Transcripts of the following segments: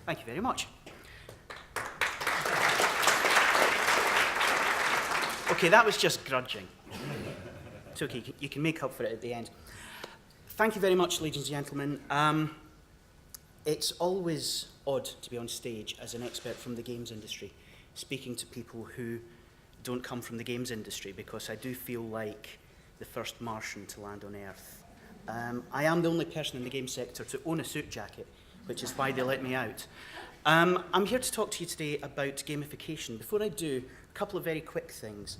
Thank you very much. Okay, that was just grudging. It's okay, you can make up for it at the end. Thank you very much, ladies and gentlemen. It's always odd to be on stage as an expert from the games industry, speaking to people who don't come from the games industry, because I do feel like the first Martian to land on Earth. I am the only person in the game sector to own a suit jacket, which is why they let me out. I'm here to talk to you today about gamification. Before I do, a couple of very quick things.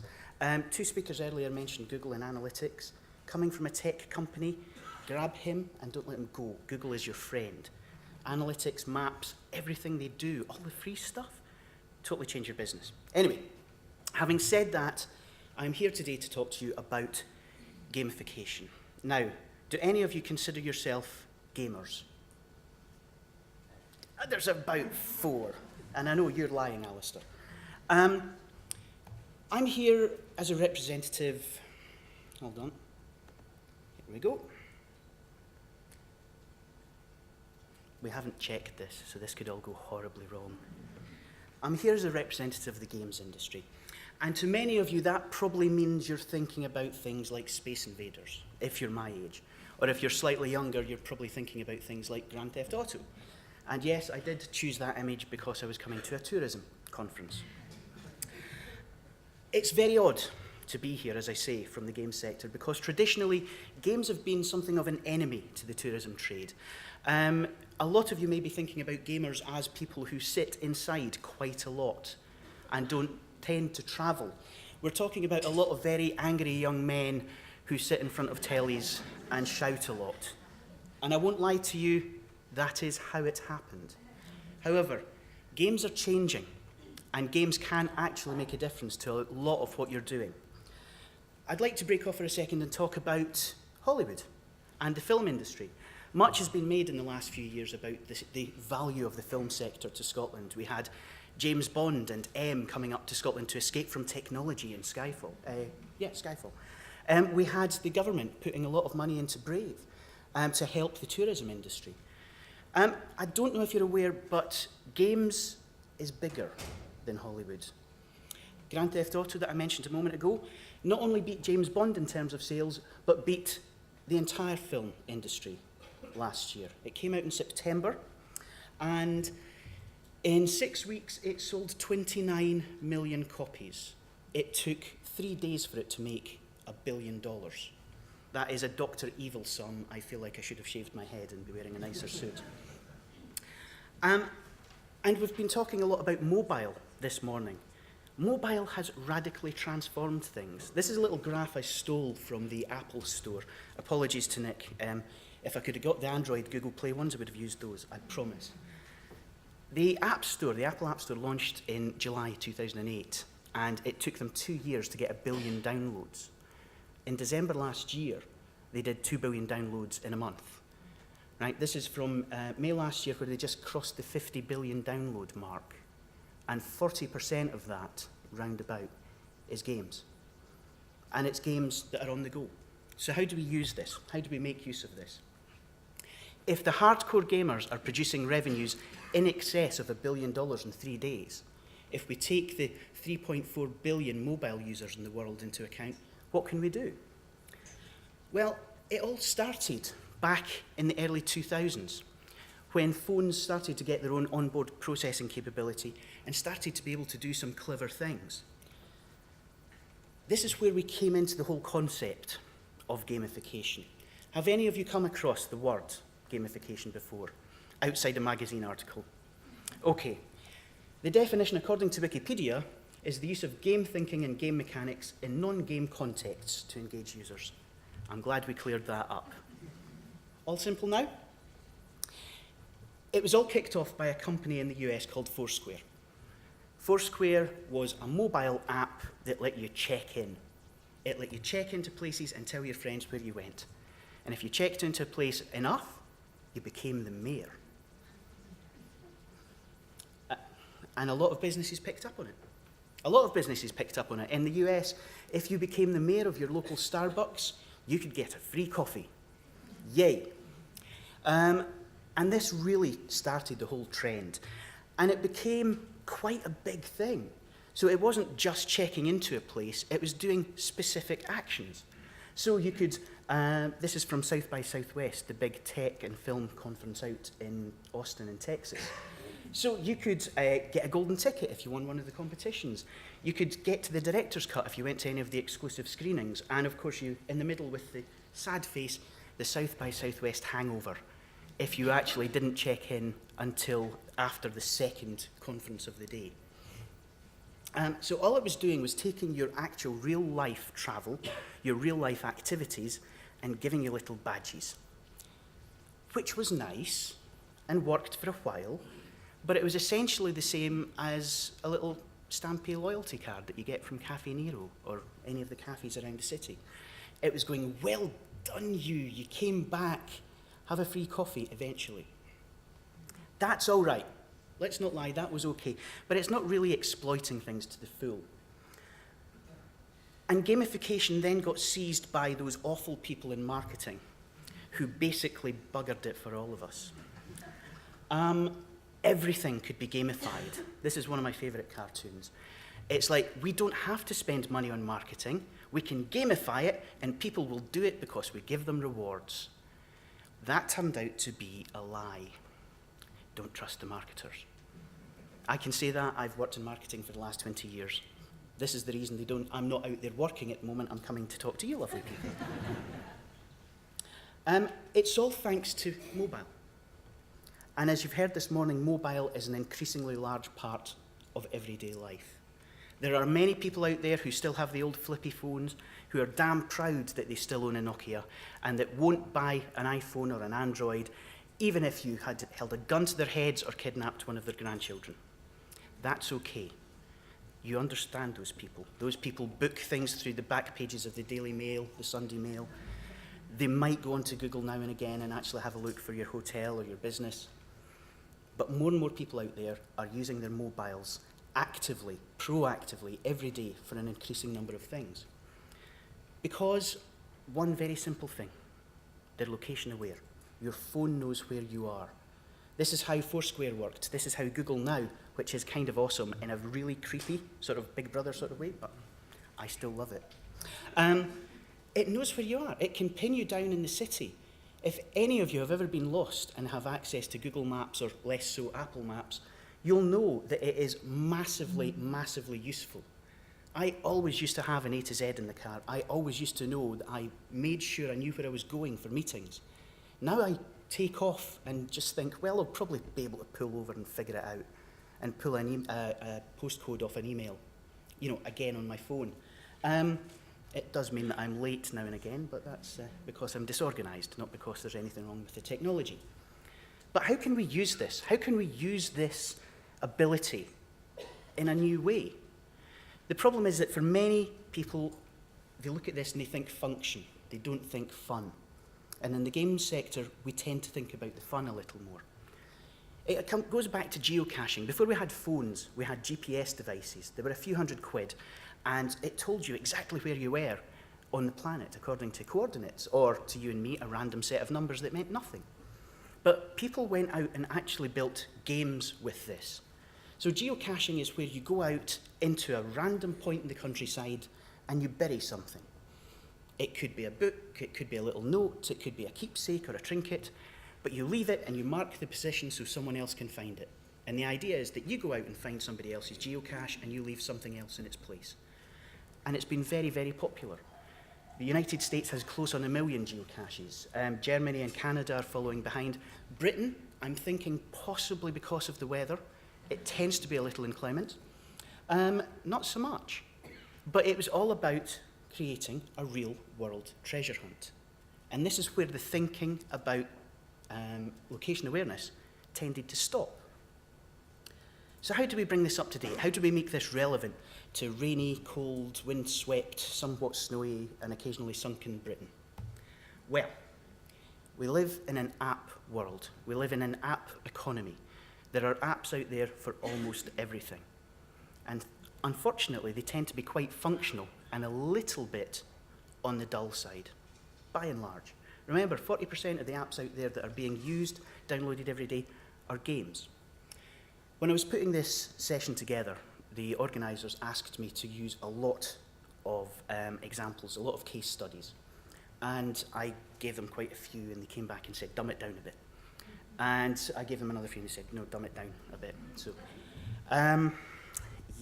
Two speakers earlier mentioned Google and analytics. Coming from a tech company, grab him and don't let him go. Google is your friend. Analytics, maps, everything they do, all the free stuff, totally change your business. Anyway, having said that, I'm here today to talk to you about gamification. Now, do any of you consider yourself gamers? There's about 4, and I know you're lying, Alistair. I'm here as a representative, hold on, here we go. We haven't checked this, so this could all go horribly wrong. I'm here as a representative of the games industry. And to many of you, that probably means you're thinking about things like Space Invaders, if you're my age. Or if you're slightly younger, you're probably thinking about things like Grand Theft Auto. And yes, I did choose that image because I was coming to a tourism conference. It's very odd to be here, as I say, from the games sector, because traditionally, games have been something of an enemy to the tourism trade. A lot of you may be thinking about gamers as people who sit inside quite a lot and don't tend to travel. We're talking about a lot of very angry young men who sit in front of tellies and shout a lot. And I won't lie to you, that is how it happened. However, games are changing, and games can actually make a difference to a lot of what you're doing. I'd like to break off for a second and talk about Hollywood and the film industry. Much has been made in the last few years about the value of the film sector to Scotland. We had James Bond and M coming up to Scotland to escape from technology in Skyfall. Skyfall. We had the government putting a lot of money into Brave to help the tourism industry. I don't know if you're aware, but games is bigger than Hollywood. Grand Theft Auto, that I mentioned a moment ago, not only beat James Bond in terms of sales, but beat the entire film industry last year. It came out in September, and in 6 weeks, it sold 29 million copies. It took 3 days for it to make $1 billion. That is a Dr. Evil sum. I feel like I should have shaved my head and be wearing a nicer suit. And we've been talking a lot about mobile this morning. Mobile has radically transformed things. This is a little graph I stole from the Apple Store. Apologies to Nick. If I could have got the Android Google Play ones, I would have used those, I promise. The App Store, the Apple App Store, launched in July 2008, and it took them 2 years to get 1 billion downloads. In December last year, they did 2 billion downloads in a month. Right, this is from May last year, where they just crossed the 50 billion download mark, and 40% of that, roundabout, is games. And it's games that are on the go. So how do we use this? How do we make use of this? If the hardcore gamers are producing revenues in excess of $1 billion in 3 days, if we take the 3.4 billion mobile users in the world into account, what can we do? Well, it all started back in the early 2000s, when phones started to get their own onboard processing capability and started to be able to do some clever things. This is where we came into the whole concept of gamification. Have any of you come across the word gamification before, outside a magazine article? Okay. The definition, according to Wikipedia, is the use of game thinking and game mechanics in non-game contexts to engage users. I'm glad we cleared that up. All simple now? It was all kicked off by a company in the US called Foursquare. Foursquare was a mobile app that let you check in. It let you check into places and tell your friends where you went. And if you checked into a place enough, you became the mayor. And a lot of businesses picked up on it. A lot of businesses picked up on it. In the US, if you became the mayor of your local Starbucks, you could get a free coffee. Yay. And this really started the whole trend. And it became quite a big thing. So it wasn't just checking into a place, it was doing specific actions. So you could, this is from South by Southwest, the big tech and film conference out in Austin in Texas. So you could get a golden ticket if you won one of the competitions. You could get to the director's cut if you went to any of the exclusive screenings. And of course, you, in the middle with the sad face, the South by Southwest hangover, if you actually didn't check in until after the second conference of the day. So all it was doing was taking your actual real-life travel, your real-life activities, and giving you little badges, which was nice and worked for a while, but it was essentially the same as a little Stampy loyalty card that you get from Cafe Nero or any of the cafes around the city. It was going, well done you came back, have a free coffee eventually. That's all right. Let's not lie, that was okay. But it's not really exploiting things to the full. And gamification then got seized by those awful people in marketing who basically buggered it for all of us. Everything could be gamified. This is one of my favorite cartoons. It's like, we don't have to spend money on marketing. We can gamify it, and people will do it because we give them rewards. That turned out to be a lie. Don't trust the marketers. I can say that. I've worked in marketing for the last 20 years. This is the reason they don't. I'm not out there working at the moment. I'm coming to talk to you lovely people. It's all thanks to mobile. And as you've heard this morning, mobile is an increasingly large part of everyday life. There are many people out there who still have the old flippy phones, who are damn proud that they still own a Nokia, and that won't buy an iPhone or an Android, even if you had held a gun to their heads or kidnapped one of their grandchildren. That's okay. You understand those people. Those people book things through the back pages of the Daily Mail, the Sunday Mail. They might go onto Google now and again and actually have a look for your hotel or your business. But more and more people out there are using their mobiles actively, proactively, every day for an increasing number of things. Because one very simple thing, they're location aware. Your phone knows where you are. This is how Foursquare worked. This is how Google Now, which is kind of awesome in a really creepy, sort of Big Brother sort of way, but I still love it. It knows where you are. It can pin you down in the city. If any of you have ever been lost and have access to Google Maps or less so Apple Maps, you'll know that it is massively, massively useful. I always used to have an A to Z in the car. I always used to know that I made sure I knew where I was going for meetings. Now I take off and just think, well, I'll probably be able to pull over and figure it out and pull a postcode off an email, again on my phone. It does mean that I'm late now and again, but that's because I'm disorganized, not because there's anything wrong with the technology. But how can we use this? How can we use this ability in a new way? The problem is that for many people, they look at this and they think function. They don't think fun. And in the game sector, we tend to think about the fun a little more. It goes back to geocaching. Before we had phones, we had GPS devices. They were a few £100, and it told you exactly where you were on the planet according to coordinates, or to you and me, a random set of numbers that meant nothing. But people went out and actually built games with this. So geocaching is where you go out into a random point in the countryside and you bury something. It could be a book, it could be a little note, it could be a keepsake or a trinket, but you leave it and you mark the position so someone else can find it. And the idea is that you go out and find somebody else's geocache and you leave something else in its place. And it's been very, very popular. The United States has close on 1 million geocaches. Germany and Canada are following behind. Britain, I'm thinking possibly because of the weather. It tends to be a little inclement. Not so much. But it was all about creating a real-world treasure hunt. And this is where the thinking about location awareness tended to stop. So how do we bring this up to date? How do we make this relevant to rainy, cold, wind-swept, somewhat snowy, and occasionally sunken Britain? Well, we live in an app world. We live in an app economy. There are apps out there for almost everything. And unfortunately, they tend to be quite functional and a little bit on the dull side, by and large. Remember, 40% of the apps out there that are being used downloaded every day are games. When I was putting this session together, the organisers asked me to use a lot of examples, a lot of case studies. And I gave them quite a few, and they came back and said, dumb it down a bit. And I gave them another few, and they said, no, dumb it down a bit. So,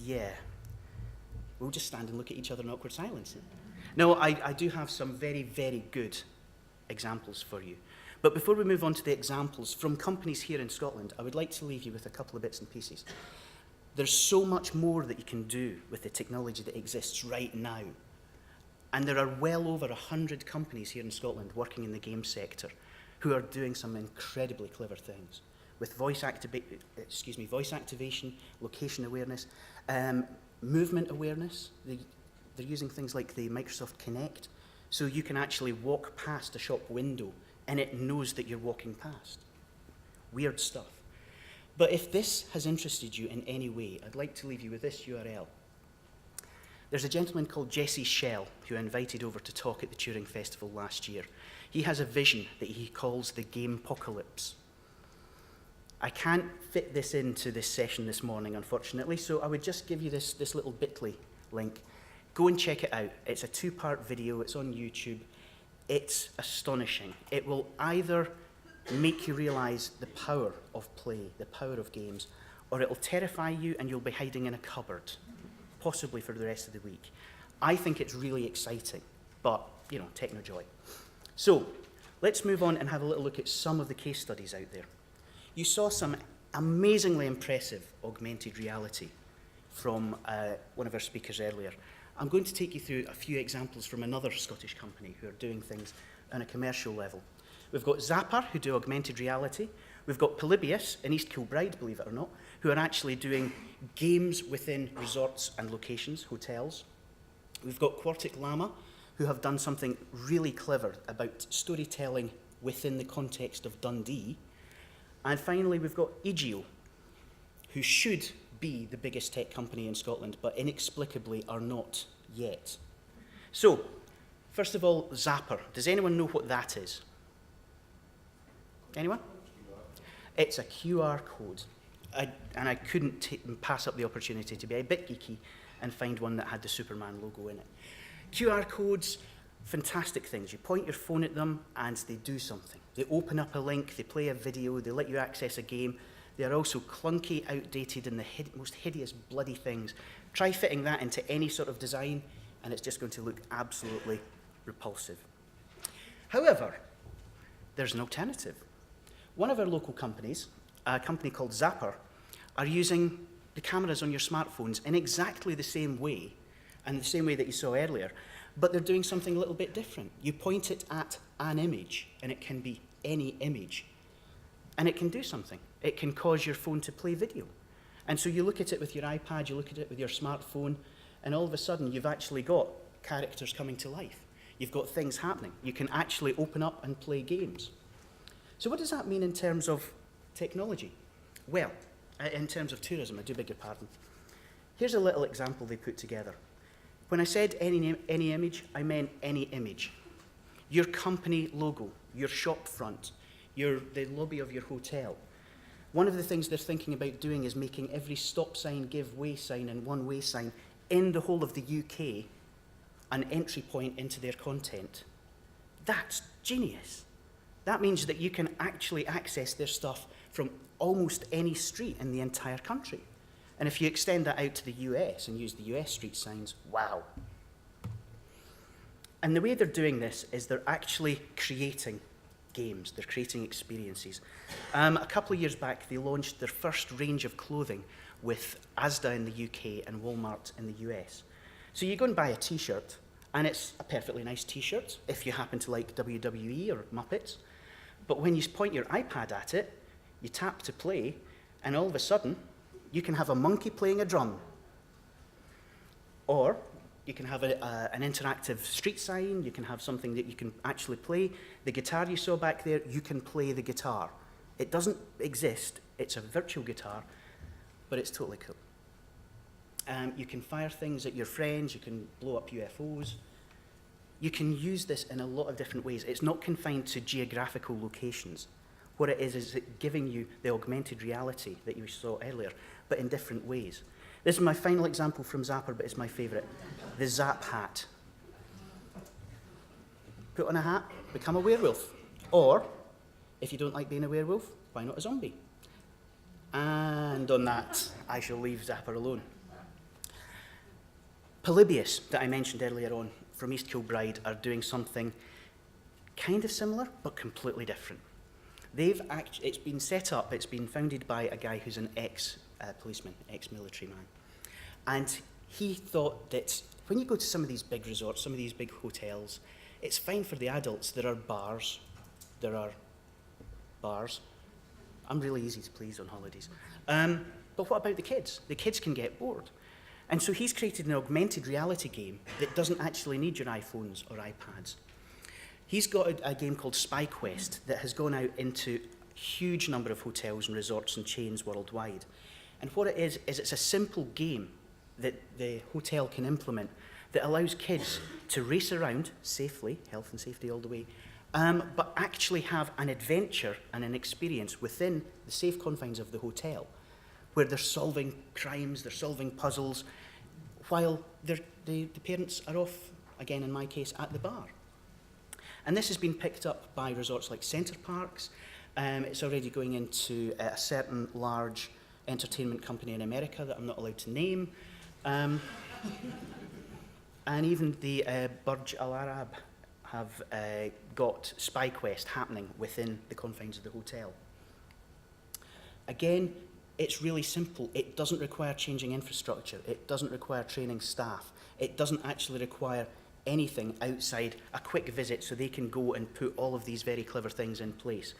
yeah. We'll just stand and look at each other in awkward silence. No, I do have some very, very good examples for you. But before we move on to the examples from companies here in Scotland, I would like to leave you with a couple of bits and pieces. There's so much more that you can do with the technology that exists right now. And there are well over 100 companies here in Scotland working in the game sector who are doing some incredibly clever things with voice activation, location awareness, movement awareness. They're using things like the Microsoft Kinect, so you can actually walk past a shop window and it knows that you're walking past. Weird stuff. But if this has interested you in any way, I'd like to leave you with this URL. There's a gentleman called Jesse Schell who I invited over to talk at the Turing Festival last year. He has a vision that he calls the Gamepocalypse. I can't fit this into this session this morning, unfortunately, so I would just give you this little bit.ly link. Go and check it out. It's a 2-part video. It's on YouTube. It's astonishing. It will either make you realise the power of play, the power of games, or it will terrify you and you'll be hiding in a cupboard, possibly for the rest of the week. I think it's really exciting, but, you know, techno joy. So, let's move on and have a little look at some of the case studies out there. You saw some amazingly impressive augmented reality from one of our speakers earlier. I'm going to take you through a few examples from another Scottish company who are doing things on a commercial level. We've got Zappar, who do augmented reality. We've got Polybius in East Kilbride, believe it or not, who are actually doing games within resorts and locations, hotels. We've got Quartic Llama, who have done something really clever about storytelling within the context of Dundee. And finally, we've got Egio, who should be the biggest tech company in Scotland, but inexplicably are not yet. So, first of all, Zappar. Does anyone know what that is? Anyone? It's a QR code. And I couldn't pass up the opportunity to be a bit geeky and find one that had the Superman logo in it. QR codes, fantastic things. You point your phone at them and they do something. They open up a link, they play a video, they let you access a game. They are also clunky, outdated, and the most hideous bloody things. Try fitting that into any sort of design and it's just going to look absolutely repulsive. However, there's an alternative. One of our local companies, a company called Zappar, are using the cameras on your smartphones in exactly the same way, and the same way that you saw earlier, but they're doing something a little bit different. You point it at an image, and it can be any image, and it can do something. It can cause your phone to play video. And so you look at it with your iPad, you look at it with your smartphone, and all of a sudden you've actually got characters coming to life. You've got things happening. You can actually open up and play games. So what does that mean in terms of technology? Well, in terms of tourism, I do beg your pardon. Here's a little example they put together. When I said any image, I meant any image. Your company logo, your shop front, the lobby of your hotel. One of the things they're thinking about doing is making every stop sign, give way sign, and one-way sign in the whole of the UK an entry point into their content. That's genius. That means that you can actually access their stuff from almost any street in the entire country. And if you extend that out to the US and use the US street signs, wow. And the way they're doing this is they're actually creating games, they're creating experiences. A couple of years back, they launched their first range of clothing with Asda in the UK and Walmart in the US. So you go and buy a t-shirt, and it's a perfectly nice t-shirt, if you happen to like WWE or Muppets. But when you point your iPad at it, you tap to play, and all of a sudden, you can have a monkey playing a drum. Or you can have an interactive street sign, you can have something that you can actually play. The guitar you saw back there, you can play the guitar. It doesn't exist, it's a virtual guitar, but it's totally cool. You can fire things at your friends, you can blow up UFOs. You can use this in a lot of different ways. It's not confined to geographical locations. What it is it giving you the augmented reality that you saw earlier, but in different ways. This is my final example from Zapper, but it's my favourite. The Zap hat. Put on a hat, become a werewolf. Or, if you don't like being a werewolf, why not a zombie? And on that, I shall leave Zapper alone. Polybius, that I mentioned earlier on, from East Kilbride, are doing something kind of similar, but completely different. It's been set up, it's been founded by a guy who's an ex-policeman, ex-military man. And he thought that when you go to some of these big resorts, some of these big hotels, it's fine for the adults. There are bars. I'm really easy to please on holidays. But what about the kids? The kids can get bored. And so he's created an augmented reality game that doesn't actually need your iPhones or iPads. He's got a game called Spy Quest that has gone out into a huge number of hotels and resorts and chains worldwide. And what it is it's a simple game that the hotel can implement that allows kids to race around safely, health and safety all the way, but actually have an adventure and an experience within the safe confines of the hotel, where they're solving crimes, they're solving puzzles, while the parents are off, again in my case, at the bar. And this has been picked up by resorts like Centre Parks. It's already going into a certain large entertainment company in America that I'm not allowed to name. And even the Burj Al Arab have got Spy Quest happening within the confines of the hotel. Again, it's really simple. It doesn't require changing infrastructure. It doesn't require training staff. It doesn't actually require anything outside a quick visit so they can go and put all of these very clever things in place.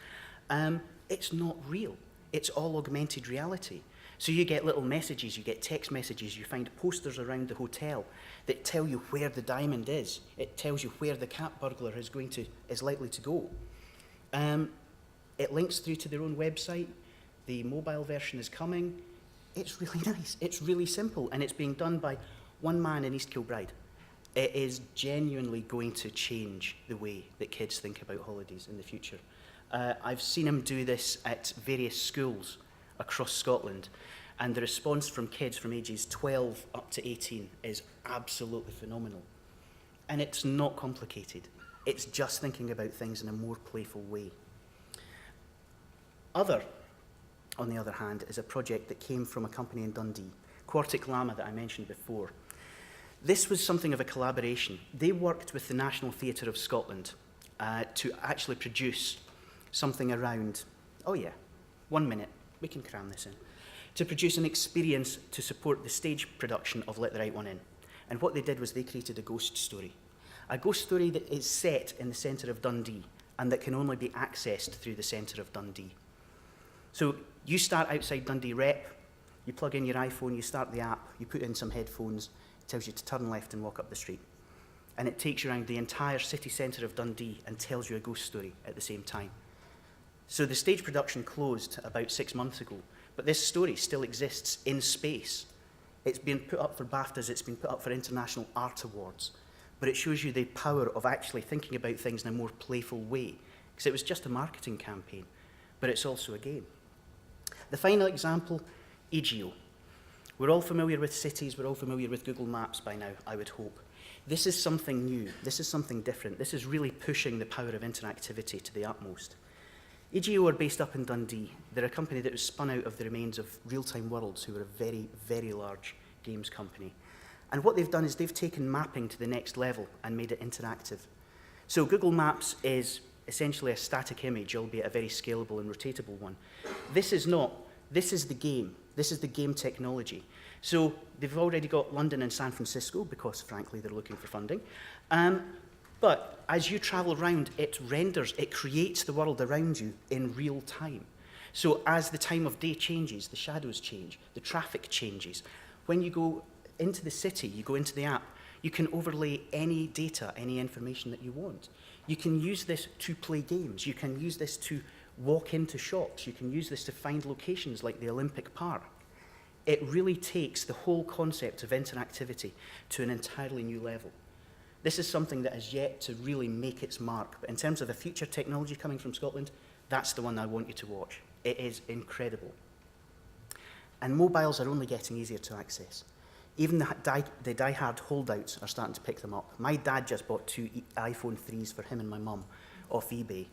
It's not real. It's all augmented reality. So you get little messages, you get text messages, you find posters around the hotel that tell you where the diamond is. It tells you where the cat burglar is likely to go. It links through to their own website. The mobile version is coming. It's really nice. It's really simple, and it's being done by one man in East Kilbride. It is genuinely going to change the way that kids think about holidays in the future. I've seen him do this at various schools across Scotland, and the response from kids from ages 12 up to 18 is absolutely phenomenal. And it's not complicated. It's just thinking about things in a more playful way. On the other hand, is a project that came from a company in Dundee, Quartic Llama, that I mentioned before. This was something of a collaboration. They worked with the National Theatre of Scotland to actually produce something around, 1 minute, we can cram this in, to produce an experience to support the stage production of Let the Right One In. And what they did was they created a ghost story that is set in the centre of Dundee and that can only be accessed through the centre of Dundee. So you start outside Dundee Rep, you plug in your iPhone, you start the app, you put in some headphones, it tells you to turn left and walk up the street. And it takes you around the entire city centre of Dundee and tells you a ghost story at the same time. So the stage production closed about 6 months ago, but this story still exists in space. It's been put up for BAFTAs, it's been put up for International Art Awards, but it shows you the power of actually thinking about things in a more playful way, because it was just a marketing campaign, but it's also a game. The final example, EGO. We're all familiar with cities, we're all familiar with Google Maps by now, I would hope. This is something new, this is something different, this is really pushing the power of interactivity to the utmost. EGO are based up in Dundee. They're a company that was spun out of the remains of Real-Time Worlds, who were a very, very large games company. And what they've done is they've taken mapping to the next level and made it interactive. So Google Maps is essentially a static image, albeit a very scalable and rotatable one. This is not. This is the game. This is the game technology. So they've already got London and San Francisco because, frankly, they're looking for funding. But as you travel around, it renders, it creates the world around you in real time. So as the time of day changes, the shadows change, the traffic changes. When you go into the city, you go into the app, you can overlay any data, any information that you want. You can use this to play games. You can use this to walk into shops. You can use this to find locations like the Olympic Park. It really takes the whole concept of interactivity to an entirely new level. This is something that has yet to really make its mark. But in terms of the future technology coming from Scotland, That's the one I want you to watch. It is incredible. And mobiles are only getting easier to access. Even the die-hard holdouts are starting to pick them up. My dad just bought 2 iPhone 3s for him and my mum off eBay.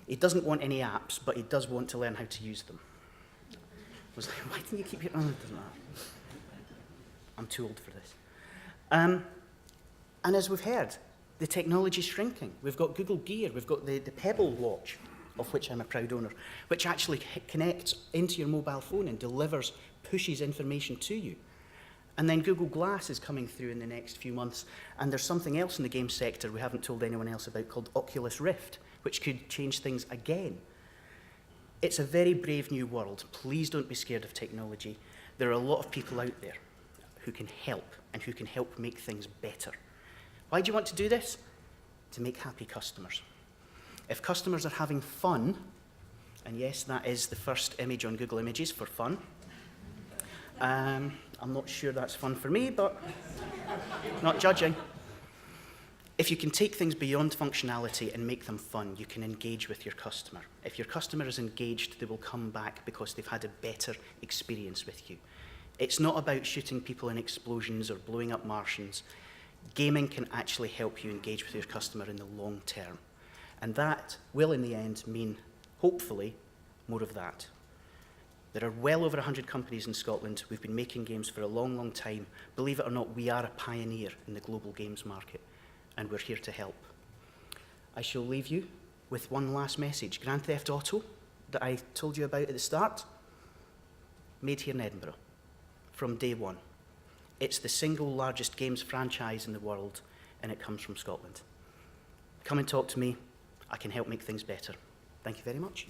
He doesn't want any apps, but he does want to learn how to use them. I was like, why didn't you keep your... Oh, it doesn't matter. I'm too old for this. And as we've heard, the technology's shrinking. We've got Google Gear, we've got the Pebble watch, of which I'm a proud owner, which actually connects into your mobile phone and delivers, pushes information to you. And then Google Glass is coming through in the next few months, and there's something else in the game sector we haven't told anyone else about called Oculus Rift, which could change things again. It's a very brave new world. Please don't be scared of technology. There are a lot of people out there who can help, and who can help make things better. Why do you want to do this? To make happy customers. If customers are having fun, and yes, that is the first image on Google Images for fun. I'm not sure that's fun for me, but not judging. If you can take things beyond functionality and make them fun, you can engage with your customer. If your customer is engaged, they will come back because they've had a better experience with you. It's not about shooting people in explosions or blowing up Martians. Gaming can actually help you engage with your customer in the long term. And that will, in the end, mean, hopefully, more of that. There are well over 100 companies in Scotland. We've been making games for a long, long time. Believe it or not, we are a pioneer in the global games market, and we're here to help. I shall leave you with one last message. Grand Theft Auto, that I told you about at the start, made here in Edinburgh, from day one. It's the single largest games franchise in the world, and it comes from Scotland. Come and talk to me. I can help make things better. Thank you very much.